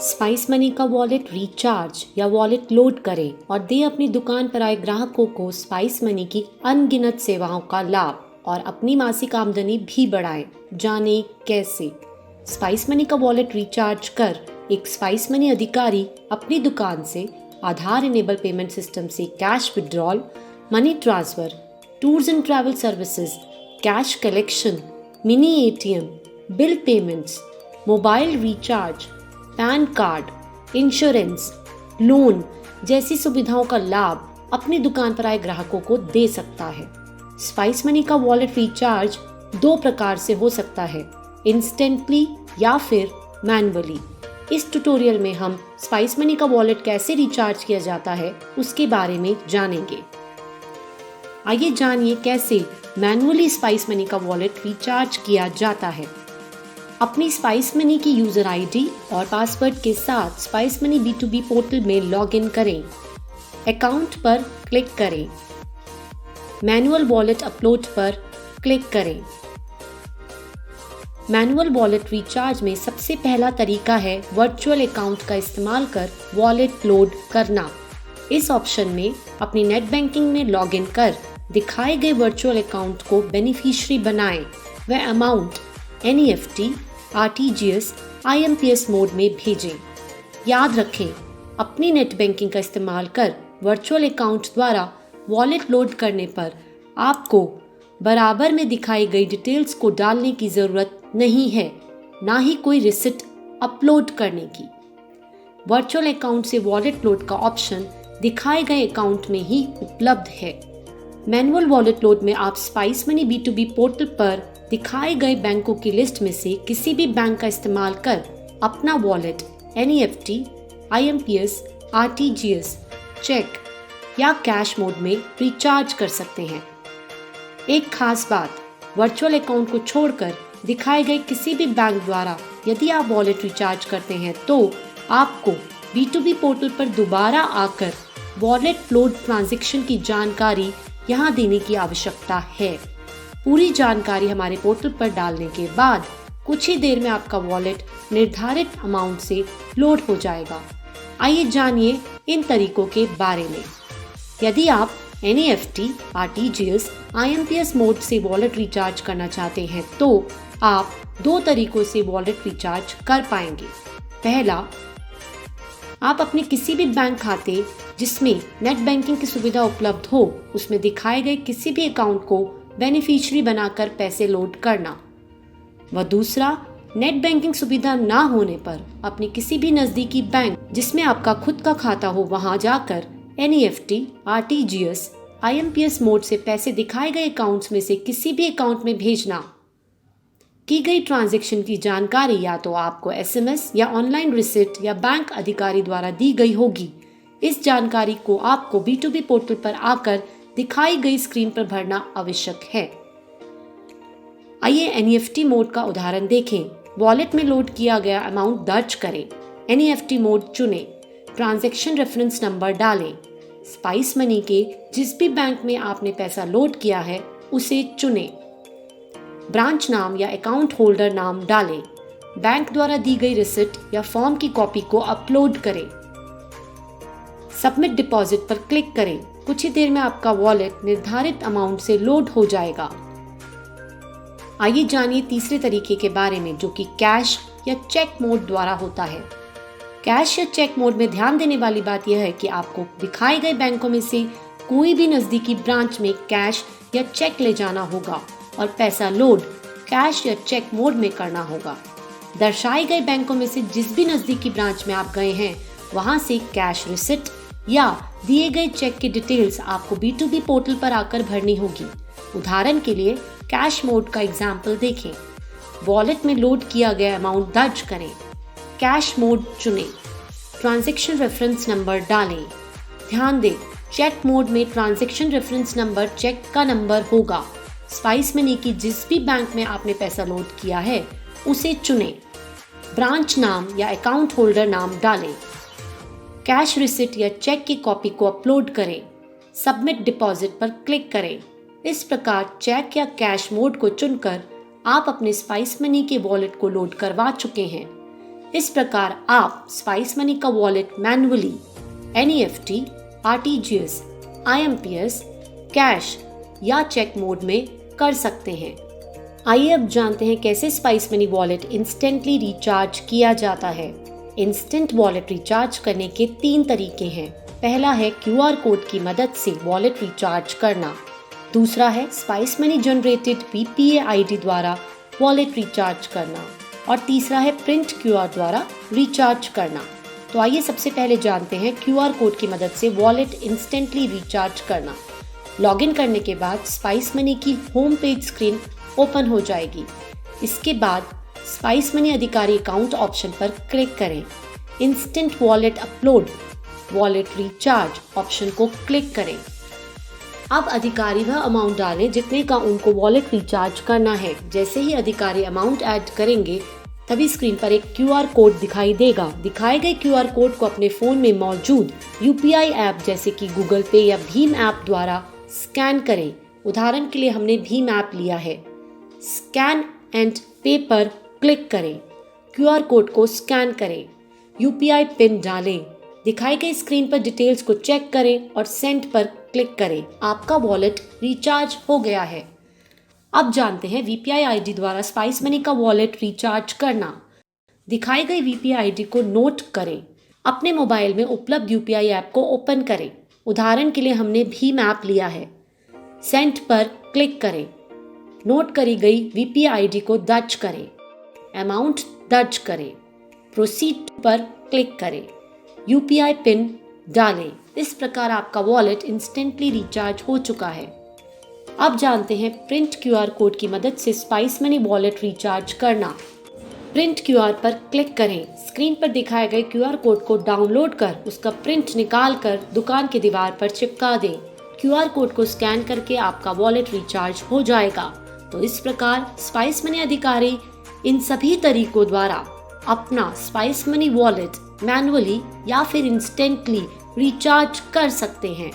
Spice money का wallet recharge या wallet load करें और दें अपनी दुकान पर आए ग्राहकों को स्पाइस मनी की अनगिनत सेवाओं का लाभ और अपनी मासिक आमदनी भी बढ़ाएं। जाने कैसे। स्पाइस मनी का वॉलेट रिचार्ज कर एक स्पाइस मनी अधिकारी अपनी दुकान से आधार इनेबल पेमेंट सिस्टम से cash withdrawal, money transfer, tours and travel services, cash collection, mini ATM, bill payments, mobile recharge, pan card, insurance, loan जैसी सुविधाओं का लाभ अपनी दुकान पर आए ग्राहकों को दे सकता है। स्पाइस मनी का वॉलेट रिचार्ज 2 प्रकार से हो सकता है, इंस्टेंटली या फिर मैन्युअली। इस ट्यूटोरियल में हम स्पाइस मनी का वॉलेट कैसे रिचार्ज किया जाता है उसके बारे में जानेंगे। आइए जानिए कैसे मैन्युअली स्पाइस मनी का वॉलेट रिचार्ज किया जाता है। अपनी स्पाइस मनी की यूजर आईडी और पासवर्ड के साथ स्पाइस मनी B2B पोर्टल में लॉग इन करें। अकाउंट पर क्लिक करें। मैनुअल वॉलेट अपलोड पर क्लिक करें। मैनुअल वॉलेट रिचार्ज में सबसे पहला तरीका है वर्चुअल अकाउंट का इस्तेमाल कर वॉलेट लोड करना। इस ऑप्शन में अपनी नेट बैंकिंग में लॉग इन कर दिखाए गए वर्चुअल अकाउंट को बेनिफिशियरी बनाएं। वह amount NEFT, RTGS, IMPS mode में भेजें। याद रखें, अपनी नेट बैंकिंग का इस्तेमाल कर वर्चुअल अकाउंट द्वारा वॉलेट लोड करने पर आपको बराबर में दिखाई गई डिटेल्स को डालने की ज़रूरत नहीं है, ना ही कोई रिसिप्ट अपलोड करने की। वर्चुअल अकाउंट से वॉलेट लोड का ऑप्शन दिखाए गए अकाउंट में ही उपलब्ध है। मैनुअल वॉलेट लोड में आप स्पाइस मनी B2B पोर्टल पर दिखाए गए बैंकों की लिस्ट में से किसी भी बैंक का इस्तेमाल कर अपना wallet NEFT, IMPS, RTGS, cheque या कैश मोड में रिचार्ज कर सकते हैं। एक खास बात, वर्चुअल अकाउंट को छोड़कर दिखाए गए किसी भी बैंक द्वारा यदि आप वॉलेट रिचार्ज करते हैं तो आपको B2B पोर्टल पर दोबारा आकर वॉलेट लोड ट्रांजैक्शन की जानकारी यहाँ देने की आवश्यकता है। पूरी जानकारी हमारे पोर्टल पर डालने के बाद कुछ ही देर में आपका वॉलेट निर्धारित अमाउंट से लोड हो जाएगा। आइए जानिए इन तरीकों के बारे में। यदि आप NEFT, RTGS, IMPS मोड से वॉलेट रिचार्ज करना चाहते हैं तो आप 2 तरीकों से वॉलेट रिचार्ज कर पाएंगे। पहला, आप अपने किसी भी बैंक खाते जिसमें नेट बैंकिंग की सुविधा उपलब्ध हो उसमें दिखाए गए किसी भी अकाउंट को बेनिफिशियरी बनाकर पैसे लोड करना। व दूसरा, नेट बैंकिंग सुविधा ना होने पर अपने किसी भी नजदीकी बैंक जिसमें आपका खुद का खाता हो वहां जाकर NEFT, RTGS, IMPS मोड से पैसे दिखाए गए अकाउंट्स में से किसी भी अकाउंट में भेजना। की गई ट्रांजैक्शन की जानकारी या तो आपको SMS या ऑनलाइन रिसिप्ट या बैंक अधिकारी द्वारा दी गई होगी। इस जानकारी को आपको B2B पोर्टल पर आकर दिखाई गई स्क्रीन पर भरना आवश्यक है। आइए NEFT मोड का उदाहरण देखें। वॉलेट में लोड किया गया अमाउंट दर्ज करें। NEFT मोड चुनें। ट्रांजैक्शन रेफरेंस नंबर डालें। स्पाइस मनी के जिस भी बैंक में आपने पैसा लोड किया है उसे चुनें। ब्रांच नाम या अकाउंट होल्डर नाम डालें। बैंक द्वारा दी गई रिसिप्ट या फॉर्म की कॉपी को अपलोड करें। सबमिट डिपॉजिट पर क्लिक करें। कुछ ही देर में आपका वॉलेट निर्धारित अमाउंट से लोड हो जाएगा। आइए जानिए तीसरे तरीके के बारे में जो कि कैश या चेक मोड द्वारा होता है। कैश या चेक मोड में ध्यान देने वाली बात यह है कि आपको दिखाए गए बैंकों में से कोई भी नजदीकी ब्रांच में कैश या चेक ले जाना होगा और पैसा लोड कैश या चेक मोड में करना होगा। दर्शाए गए बैंकों में से जिस भी नजदीकी ब्रांच में आप गए हैं वहां से कैश रिसिप्ट या दिए गए चेक की डिटेल्स आपको B2B पोर्टल पर आकर भरनी होगी। उदाहरण के लिए कैश मोड का एग्जाम्पल देखें। वॉलेट में लोड किया गया अमाउंट दर्ज करें। कैश मोड चुनें। ट्रांजैक्शन रेफरेंस नंबर डालें। ध्यान दें, चेक मोड में ट्रांजैक्शन रेफरेंस नंबर चेक का नंबर होगा। स्पाइस मनी की जिस भी बैंक में आपने पैसा लोड किया है उसे चुनें। ब्रांच नाम या अकाउंट होल्डर नाम डालें। कैश रिसिप्ट या चेक की कॉपी को अपलोड करें। सबमिट डिपॉजिट पर क्लिक करें। इस प्रकार चेक या कैश मोड को चुनकर आप अपने स्पाइस मनी के वॉलेट को लोड करवा चुके हैं। इस प्रकार आप स्पाइस मनी का wallet manually NEFT, RTGS, IMPS, cash या चेक मोड में कर सकते हैं। आइए अब जानते हैं कैसे spice money wallet instantly recharge किया जाता है। इंस्टेंट वॉलेट रिचार्ज करने के 3 तरीके हैं। पहला है QR कोड की मदद से वॉलेट रिचार्ज करना। दूसरा है spice money generated VPA ID द्वारा वॉलेट रिचार्ज करना। और तीसरा है प्रिंट QR द्वारा रिचार्ज करना। तो आइए सबसे पहले जानते हैं QR कोड की मदद से वॉलेट इंस्टेंटली रिचार्ज करना। लॉगिन करने के बाद स्पाइस मनी की होम पेज स्क्रीन ओपन हो जाएगी। इसके बाद स्पाइस मनी अधिकारी अकाउंट ऑप्शन पर क्लिक करें। Instant wallet upload, wallet recharge option को क्लिक करें। अब अधिकारी वह अमाउंट डालें जितने का उनको वॉलेट रिचार्ज करना है। जैसे ही अधिकारी अमाउंट ऐड करेंगे तभी स्क्रीन पर एक QR कोड दिखाई देगा। दिखाए गए QR कोड को अपने फोन में मौजूद UPI ऐप जैसे कि गूगल पे या भीम ऐप द्वारा स्कैन करें। उदाहरण के लिए हमने भीम ऐप लिया है। स्कैन एंड पे पर क्लिक करें। QR कोड को स्कैन करें। UPI पिन डालें। दिखाई गई स्क्रीन पर डिटेल्स को चेक करें और सेंड पर क्लिक करें। आपका वॉलेट रिचार्ज हो गया है। अब जानते हैं VPI ID द्वारा स्पाइस मनी का वॉलेट रिचार्ज करना। दिखाई गई VPI ID को नोट करें। अपने मोबाइल में उपलब्ध UPI ऐप को ओपन करें। उदाहरण के लिए हमने भीम ऐप लिया है। सेंड पर क्लिक करें। नोट करी गई VPI ID को दर्ज करें। अमाउंट दर्ज करें। प्रोसीड पर क्लिक करें। UPI पिन डालें। इस प्रकार आपका वॉलेट इंस्टेंटली रिचार्ज हो चुका है। अब जानते हैं प्रिंट QR कोड की मदद से स्पाइस मनी वॉलेट रिचार्ज करना। प्रिंट QR पर क्लिक करें। स्क्रीन पर दिखाए गए QR कोड को डाउनलोड कर उसका प्रिंट निकाल कर दुकान की दीवार पर चिपका दें। QR कोड को स्कैन करके आपका वॉलेट रिचार्ज हो जाएगा। तो इस प्रकार स्पाइस मनी अधिकारी इन सभी तरीकों द्वारा अपना स्पाइस मनी वॉलेट मैन्युअली या फिर इंस्टेंटली रिचार्ज कर सकते हैं।